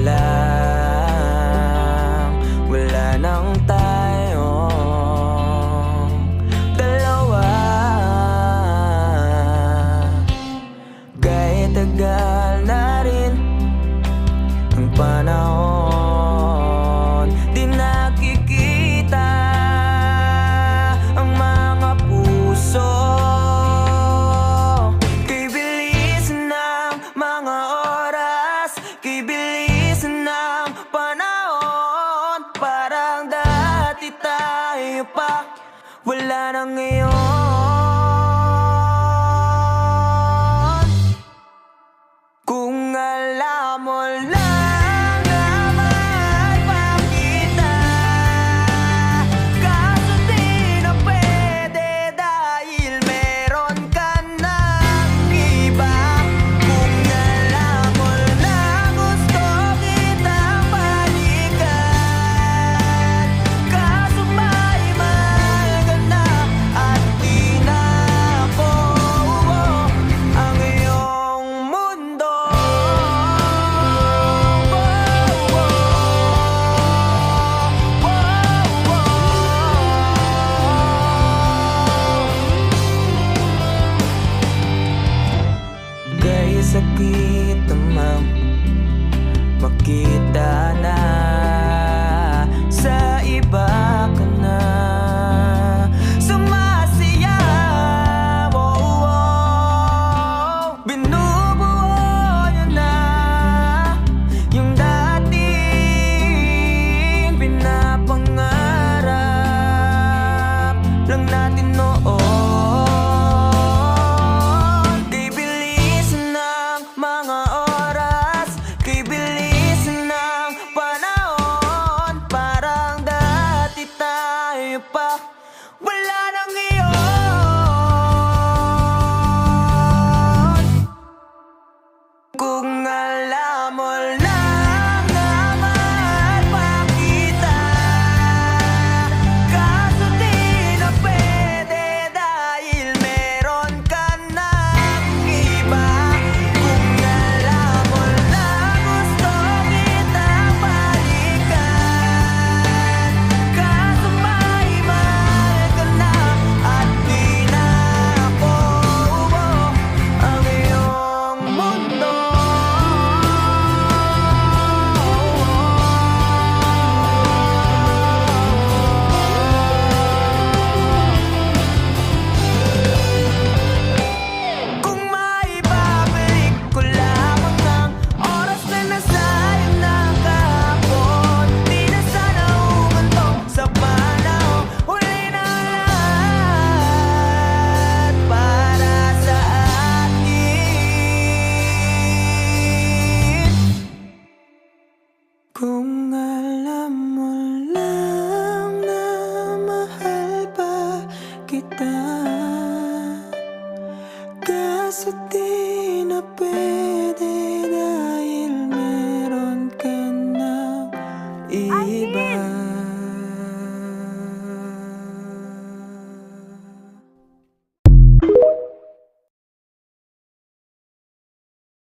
lang, wala nang tayong dalawa. Kahit tagal na rin ang panahon, di nakikita ang mga puso. Kay bilis ng mga oras, kay bilis ng panahon, parang dati tayo pa, wala na ngayon. Kung alam mo lang na mahal pa kita, kaso di na pwede dahil meron ka ng iba. Kung alam mo lang gusto kitang balikan, kaso may mahal ka na at di na ako ang iyong mundo. Kaya sakit naman makita na sa iba ka na sumasayaw. Binubuo niyo na yung dating pinapangarap lang natin noon. Kay bilis ng mga oras, kay bilis ng panahon, parang dati tayo pa, wala na ngayon. Kung alam mo lang na mahal pa kita, kaso di na pwede dahil meron ka ng iba. Kung alam mo lang gusto kitang balikan, kaso may mahal ka na at di na ako ang iyong mundo. Kung maibabalik ko lamang ang oras na nasayang na kahapon, di na sana umantong sa panahon. Huli na lahat para sa atin. Kung alam mo lang na mahal pa kita, kaso di na pwede dahil meron ka ng iba.